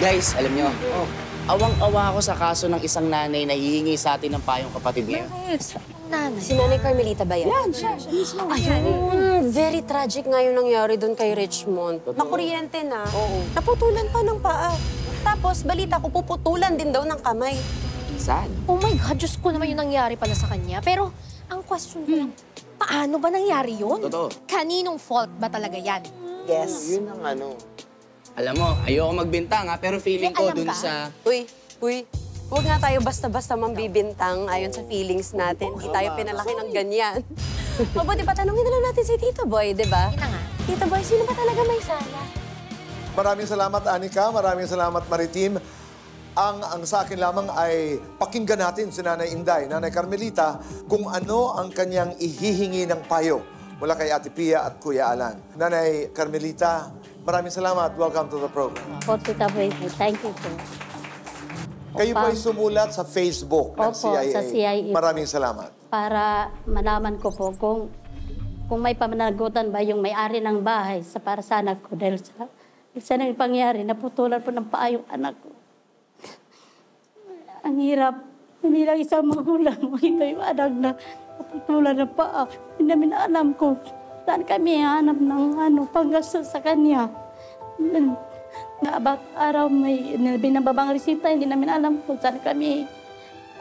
Guys, alam nyo, awang-awa ako sa kaso ng isang nanay na hihingi sa atin ng payong kapatid niya. Nanay. Si Nanay Carmelita ba yan? Yan, siya mismo. Ayun, very tragic nga yung nangyari doon kay Richmond. Nakuryente na. Oo. Naputulan pa ng paa. Tapos, balita ko, puputulan din daw ng kamay. Sad. Oh my God, Diyos ko naman yung nangyari pala sa kanya. Pero, ang question ko lang, paano ba nangyari yun? Totoo. Kaninong fault ba talaga yan? Yes. Yun ang ano. Alam mo, ayoko magbintang ha, pero feeling ko Alam dun ka? sa... Uy, huwag nga tayo basta-basta mambibintang ayon sa feelings natin. Hindi tayo pinalaki ng ganyan. Mabuti pa, tanongin na lang natin si Tito Boy, di ba? Yun na nga. Tito Boy, sino ba talaga may sala? Maraming salamat, Anika. Maraming salamat, Maritim. Ang sa akin lamang ay pakinggan natin si Nanay Inday, Nanay Carmelita, kung ano ang kanyang ihihingi ng payo mula kay Ate Pia at Kuya Alan. Nanay Carmelita, maraming salamat. Welcome to the program. Opo, Tita Boy. Thank you po. Kayo po ay sumulat sa Facebook ng Opo, CIA. sa CIA. Maraming salamat. Para malaman ko po kung may pamanagutan ba yung may-ari ng bahay para sa anak ko. Dahil sa nang pangyari, naputulan po ng paa yung anak ko. Ang hirap. Hindi lang isang magulang makita yung anak na naputulan ng paa. Hindi namin alam kung saan kami hanap ng panggastos sa kanya. Naabak araw may binababang resita, hindi namin alam kung saan kami.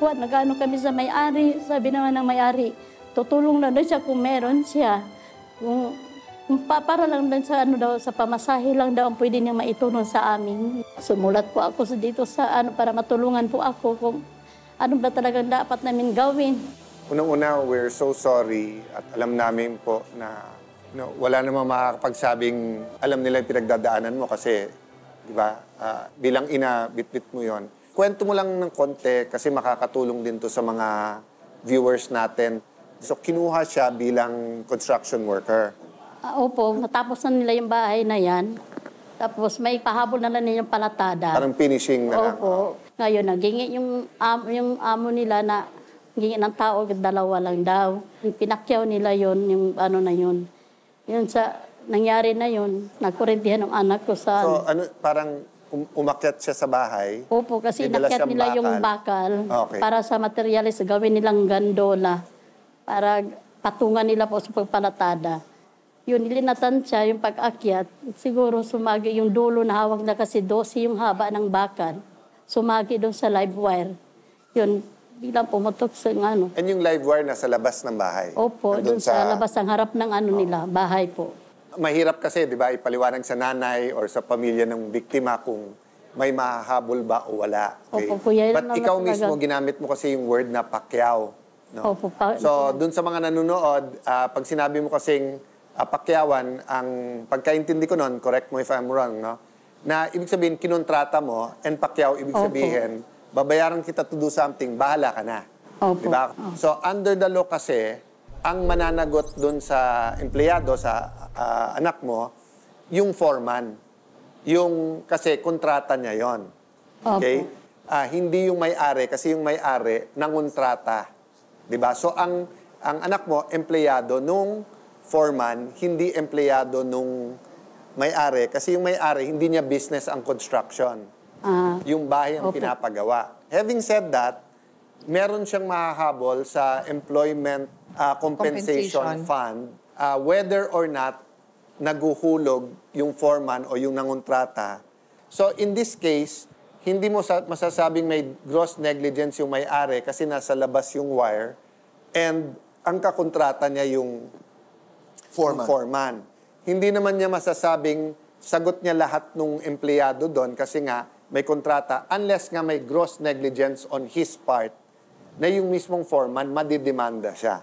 Nagano kami sa may-ari. Sabi naman ng may-ari, tutulong na daw siya kung meron siya. Kung para lang din sa sa pamasahe lang daw ang pwede niyang maitulong sa amin. Sumulat po ako dito sa para matulungan po ako kung ano ba talagang dapat namin gawin. Unang-una, we're so sorry at alam namin po na wala namang makakapagsabing alam nila yung pinagdadaanan mo kasi, di ba, bilang ina, bit-bit mo yon. Kwento mo lang ng konti kasi makakatulong din to sa mga viewers natin. So, kinuha siya bilang construction worker. Opo, natapos na nila yung bahay na yan. Tapos may pahabol na nila yung palatada. Parang finishing na lang. Opo. Ngayon, nagingi yung amo nila na gingi ng tao, dalawa lang daw. Pinakyaw nila yon yung na yun. Yun sa nangyari na yun, nagkurentihan ng anak ko sa... So, parang umakyat siya sa bahay? Opo, kasi Dinala inakyat siyang nila yung bakal Okay. para sa materialis, gawin nilang gandola para patungan nila po sa pagpalatada. Yun, nilinatan siya yung pag-akyat. Siguro sumagi yung dulo na hawak na kasi 12 yung haba ng bakal. Sumagi doon sa live wire. Yun, bilang pumutok sa And yung live wire nasa labas ng bahay? Opo, doon sa labas ang harap ng nila, bahay po. Mahirap kasi, di ba, ipaliwanag sa nanay or sa pamilya ng biktima kung may mahahabol ba o wala. Okay? Opo, kuya. But ikaw mismo, ginamit mo kasi yung word na pakyaw. No? Opo, So, dun sa mga nanonood, pag sinabi mo kasing pakyawan, ang pagkaintindi ko nun, correct mo if I'm wrong, no? Na ibig sabihin, kinontrata mo, and pakyaw, ibig sabihin, babayaran kita to do something, bahala ka na. Opo. Diba? So, under the law kasi, ang mananagot dun sa empleyado, sa anak mo, yung foreman. Yung, kasi kontrata niya yon. Okay? Hindi yung may-ari, kasi yung may-ari, nangontrata. Diba? So, ang anak mo, empleyado nung foreman, hindi empleyado nung may-ari. Kasi yung may-ari, hindi niya business ang construction. Yung bahay ang pinapagawa. Having said that, meron siyang mahahabol sa Employment Compensation Fund, whether or not naguhulog yung foreman o yung nangontrata. So in this case, hindi mo masasabing may gross negligence yung may-ari kasi nasa labas yung wire and ang kakontrata niya yung foreman. Hindi naman niya masasabing sagot niya lahat ng empleyado doon kasi nga may kontrata unless nga may gross negligence on his part na yung mismong foreman madidemanda siya,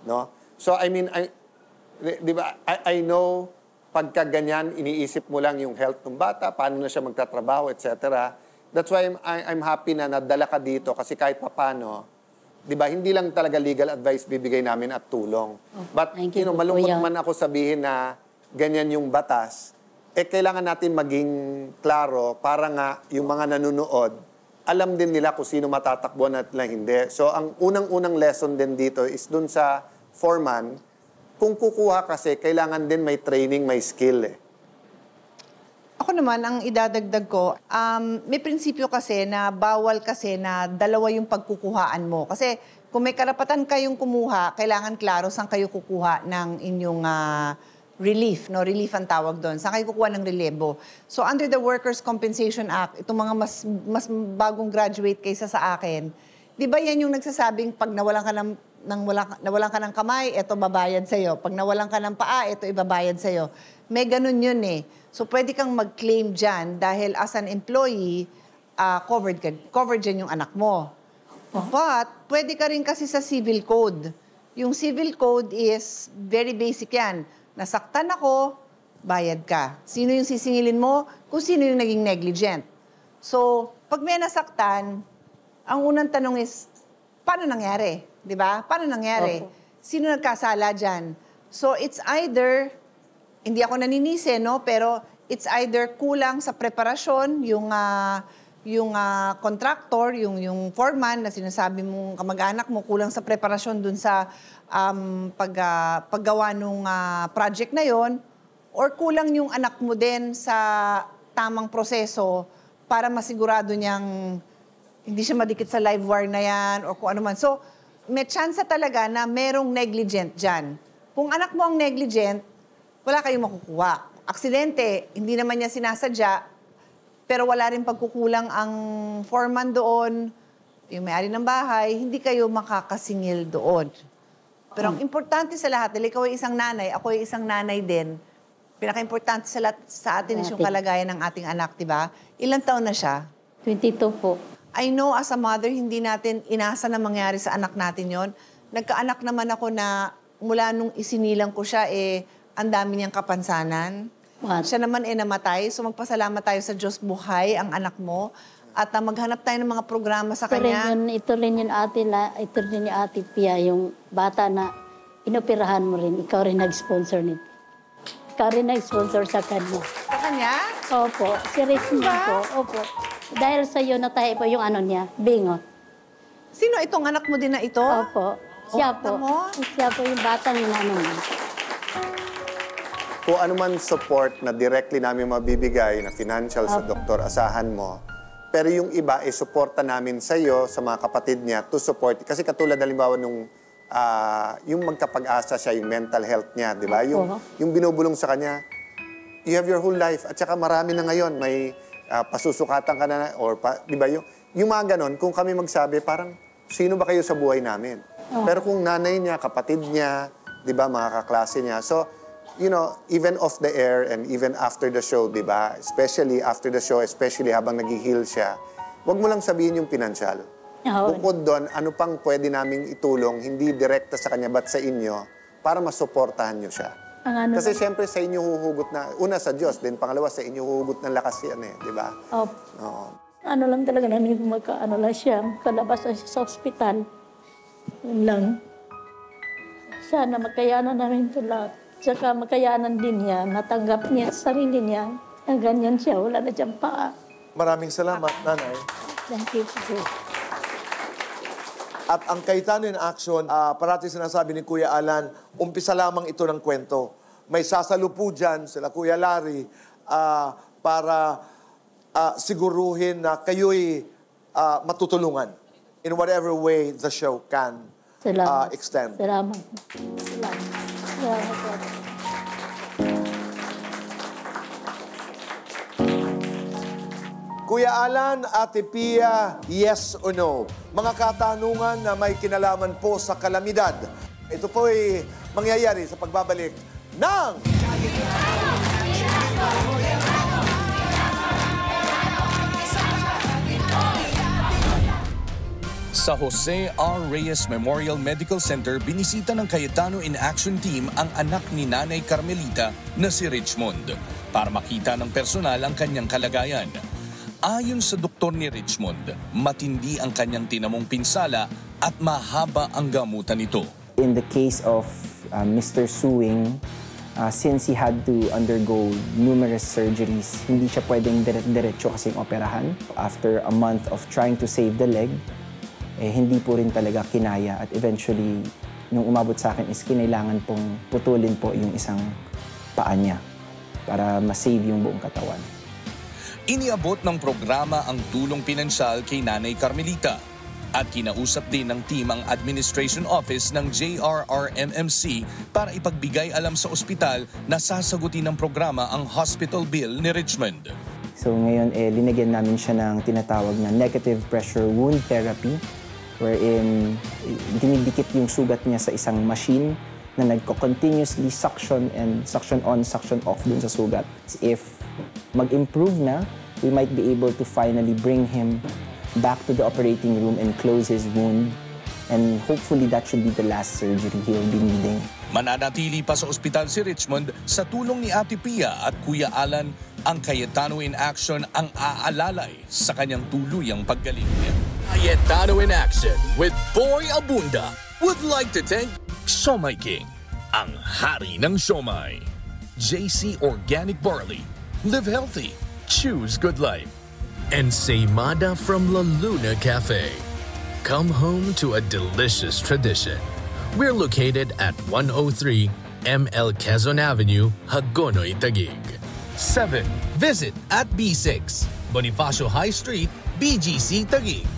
no? So I mean, di ba, I know pagka ganyan iniisip mo lang yung health ng bata, paano na siya magtatrabaho, etc. That's why I'm happy na nadala ka dito kasi kahit papaano, di ba, hindi lang talaga legal advice bibigay namin at tulong. But you know, malungkot man ako sabihin na ganyan yung batas, kailangan natin maging klaro para nga yung mga nanonood, alam din nila kung sino matatakbuhan at hindi. So, ang unang-unang lesson din dito is dun sa foreman, kung kukuha kasi, kailangan din may training, may skill. Ako naman, ang idadagdag ko, may prinsipyo kasi na bawal kasi na dalawa yung pagkukuhaan mo. Kasi kung may karapatan kayong kumuha, kailangan klaro saan kayo kukuha ng inyong relief. No? Relief ang tawag doon. Saan kayo kukuha ng relebo. So under the Workers' Compensation Act, itong mga mas bagong graduate kaysa sa akin, di ba yan yung nagsasabing pag nawalan ka ng kamay, ito babayad sa'yo. Pag nawalan ka ng paa, ito ibabayad sa'yo. May ganun yun eh. So, pwede kang mag-claim dyan dahil as an employee, covered dyan yung anak mo. But, pwede ka rin kasi sa civil code. Yung civil code is very basic yan. Nasaktan ako, bayad ka. Sino yung sisingilin mo? Kung sino yung naging negligent. So, pag may nasaktan, ang unang tanong is, paano nangyari? Di ba? Paano nangyari? Sino nagkasala dyan? So, it's either, hindi ako naninisi, no? Pero it's either kulang sa preparasyon, yung contractor, yung foreman na sinasabi mong kamag-anak mo, kulang sa preparasyon dun sa paggawa ng project na yon, or kulang yung anak mo din sa tamang proseso para masigurado niyang hindi siya madikit sa live wire na yan or kung ano man. So, may chance talaga na merong negligent dyan. Kung anak mo ang negligent, wala kayong makukuha. Aksidente, hindi naman niya sinasadya, pero wala rin pagkukulang ang foreman doon, yung may-ari ng bahay, hindi kayo makakasingil doon. Pero ang importante sa lahat, dahil ikaw ay isang nanay, ako ay isang nanay din, pinaka-importante sa atin is yung kalagayan ng ating anak, di ba? Ilang taon na siya? 22 po. I know as a mother, hindi natin inasa na mangyari sa anak natin yon. Nagkaanak naman ako na mula nung isinilang ko siya, ang dami niyang kapansanan. Siya naman namatay. So magpasalamat tayo sa Diyos, buhay ang anak mo. At maghanap tayo ng mga programa sa kanya. Ito rin yung ate Pia, yung bata na inoperahan mo rin. Ikaw rin nag-sponsor nito. Ikaw rin nag-sponsor sa kanya. Sa kanya? Opo. Si Richmond po. Opo. Dahil sa iyo natahi po yung ano niya, bingo. Sino itong anak mo din na ito? Opo. Siya po. Mo? Siya po yung batang inano niya. Kung ano man support na directly namin mabibigay na financial sa doktor, asahan mo. Pero yung iba, suporta namin sa iyo, sa mga kapatid niya, to support. Kasi katulad, halimbawa, nung yung magkapag-asa siya, yung mental health niya, di ba? Yung binubulong sa kanya, you have your whole life. At saka marami na ngayon, may pasusukatan ka na, or di ba? Yung mga ganon, kung kami magsabi, parang, sino ba kayo sa buhay namin? Pero kung nanay niya, kapatid niya, di ba, mga kaklase niya. So, you know, even off the air and even after the show, di ba? Especially after the show, especially habang nag-heal siya, huwag mo lang sabihin yung pinansyal. Bukod doon, ano pang pwede naming itulong, hindi direkta sa kanya, but sa inyo, para masuportahan nyo siya. Kasi siyempre sa inyo huhugot na, una sa Diyos, then pangalawa sa inyo huhugot ng lakas yan di ba? Ano lang talaga namin magkaano lang siya, kalabas na siya sa ospital. Yun lang. Sana makayanan namin ito lahat. Tsaka makayanan din niya, natanggap niya sa sarili niya. Ganyan siya, wala na siyang paa. Maraming salamat, Nanay. Thank you po. At ang Cayetano in Action, parati sinasabi ni Kuya Alan, umpisa lamang ito ng kwento. May sasalupo dyan, sila Kuya Larry, para siguruhin na kayo'y matutulungan in whatever way the show can extend. Salamat. Salamat. Salamat po. Kuya Alan, Ate Pia, yes or no? Mga katanungan na may kinalaman po sa kalamidad. Ito po ay mangyayari sa pagbabalik ng... Sa Jose R. Reyes Memorial Medical Center, binisita ng Cayetano in Action Team ang anak ni Nanay Carmelita na si Richmond para makita ng personal ang kanyang kalagayan. Ayon sa doktor ni Richmond, matindi ang kanyang tinamong pinsala at mahaba ang gamutan nito. In the case of Mr. Suing, since he had to undergo numerous surgeries, hindi siya pwedeng diretso kasing operahan. After a month of trying to save the leg, hindi po rin talaga kinaya at eventually, nung umabot sa akin is kinailangan pong putulin po yung isang paa niya para ma-save yung buong katawan. Iniabot ng programa ang tulong pinansyal kay Nanay Carmelita at kinausap din ng team ang Administration Office ng JRRMMC para ipagbigay alam sa ospital na sasagutin ng programa ang hospital bill ni Richmond. So ngayon, linagyan namin siya ng tinatawag na negative pressure wound therapy, wherein dinidikit yung sugat niya sa isang machine na nagko-continuously suction and suction on, suction off dun sa sugat. If mag-improve na, we might be able to finally bring him back to the operating room and close his wound. And hopefully that should be the last surgery he'll be needing. Mananatili pa sa ospital si Richmond sa tulong ni Ate Pia at Kuya Alan. Ang Cayetano in Action ang aalalay sa kanyang tuluyang paggaling. Cayetano in Action with Boy Abunda would like to thank Siomai King, ang hari ng siomai. JC Organic Barley, live healthy, choose good life. And Seimada from La Luna Cafe. Come home to a delicious tradition. We're located at 103 ML Quezon Avenue, Hagonoy, Taguig. 7. Visit at B6, Bonifacio High Street, BGC Taguig.